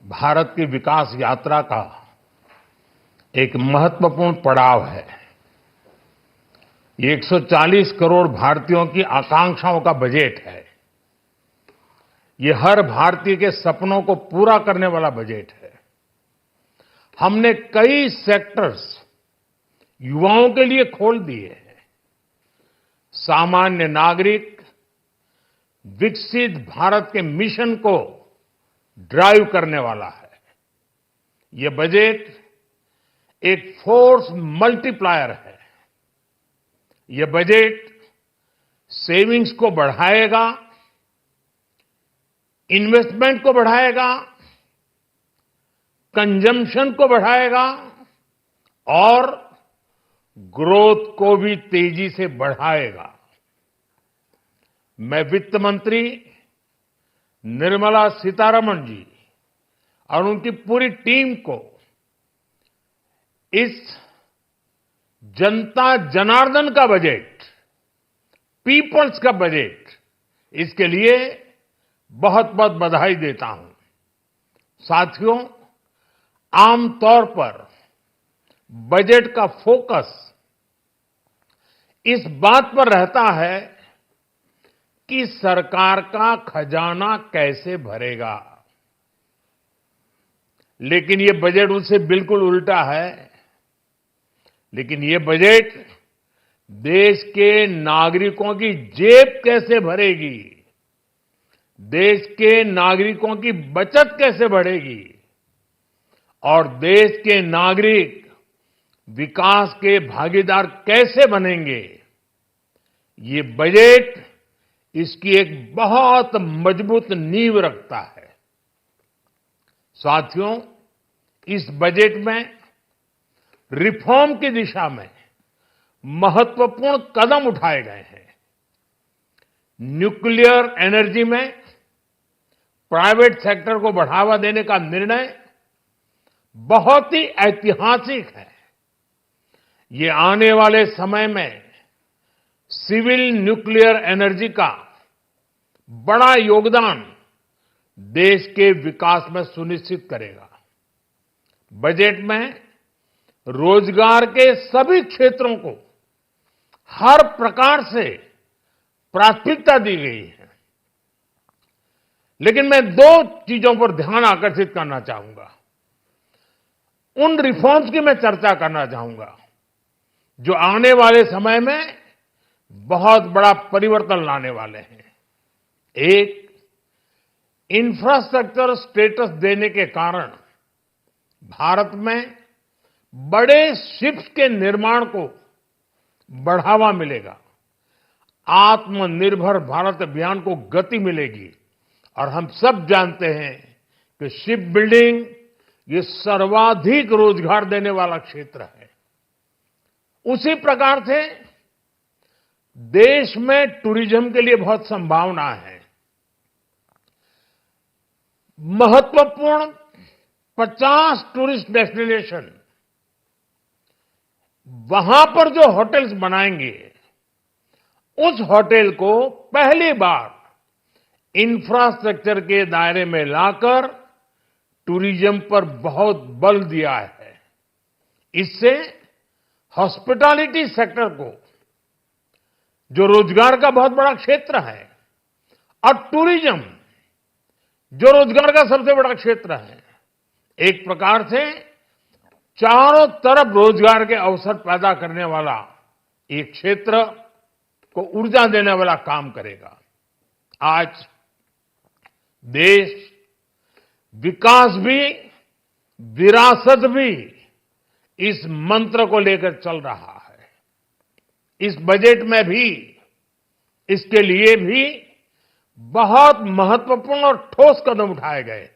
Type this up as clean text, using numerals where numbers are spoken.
भारत की विकास यात्रा का एक महत्वपूर्ण पड़ाव है। ये 140 करोड़ भारतीयों की आकांक्षाओं का बजट है। ये हर भारतीय के सपनों को पूरा करने वाला बजट है। हमने कई सेक्टर्स युवाओं के लिए खोल दिए हैं। सामान्य नागरिक विकसित भारत के मिशन को ड्राइव करने वाला है। ये बजट एक फोर्स मल्टीप्लायर है। ये बजट सेविंग्स को बढ़ाएगा, इन्वेस्टमेंट को बढ़ाएगा, कंजम्पशन को बढ़ाएगा और ग्रोथ को भी तेजी से बढ़ाएगा। मैं वित्त मंत्री निर्मला सीतारमण जी और उनकी पूरी टीम को इस जनता जनार्दन का बजट, पीपल्स का बजट, इसके लिए बहुत बहुत बधाई देता हूं। साथियों, आमतौर पर बजट का फोकस इस बात पर रहता है कि सरकार का खजाना कैसे भरेगा, लेकिन ये बजट उससे बिल्कुल उल्टा है। लेकिन ये बजट देश के नागरिकों की जेब कैसे भरेगी, देश के नागरिकों की बचत कैसे बढ़ेगी और देश के नागरिक विकास के भागीदार कैसे बनेंगे, ये बजट इसकी एक बहुत मजबूत नींव रखता है। साथियों, इस बजट में रिफॉर्म की दिशा में महत्वपूर्ण कदम उठाए गए हैं। न्यूक्लियर एनर्जी में प्राइवेट सेक्टर को बढ़ावा देने का निर्णय बहुत ही ऐतिहासिक है। ये आने वाले समय में सिविल न्यूक्लियर एनर्जी का बड़ा योगदान देश के विकास में सुनिश्चित करेगा। बजट में रोजगार के सभी क्षेत्रों को हर प्रकार से प्राथमिकता दी गई है। लेकिन मैं दो चीजों पर ध्यान आकर्षित करना चाहूंगा। उन रिफॉर्म्स की मैं चर्चा करना चाहूंगा जो आने वाले समय में बहुत बड़ा परिवर्तन लाने वाले हैं। एक, इंफ्रास्ट्रक्चर स्टेटस देने के कारण भारत में बड़े शिप्स के निर्माण को बढ़ावा मिलेगा। आत्मनिर्भर भारत अभियान को गति मिलेगी और हम सब जानते हैं कि शिप बिल्डिंग ये सर्वाधिक रोजगार देने वाला क्षेत्र है। उसी प्रकार से देश में टूरिज्म के लिए बहुत संभावना है। महत्वपूर्ण 50 टूरिस्ट डेस्टिनेशन, वहां पर जो होटल्स बनाएंगे, उस होटल को पहली बार इंफ्रास्ट्रक्चर के दायरे में लाकर टूरिज्म पर बहुत बल दिया है। इससे हॉस्पिटैलिटी सेक्टर को, जो रोजगार का बहुत बड़ा क्षेत्र है, और टूरिज्म जो रोजगार का सबसे बड़ा क्षेत्र है, एक प्रकार से चारों तरफ रोजगार के अवसर पैदा करने वाला एक क्षेत्र को ऊर्जा देने वाला काम करेगा। आज देश विकास भी, विरासत भी इस मंत्र को लेकर चल रहा है। इस बजट में भी इसके लिए भी बहुत महत्वपूर्ण और ठोस कदम उठाए गए।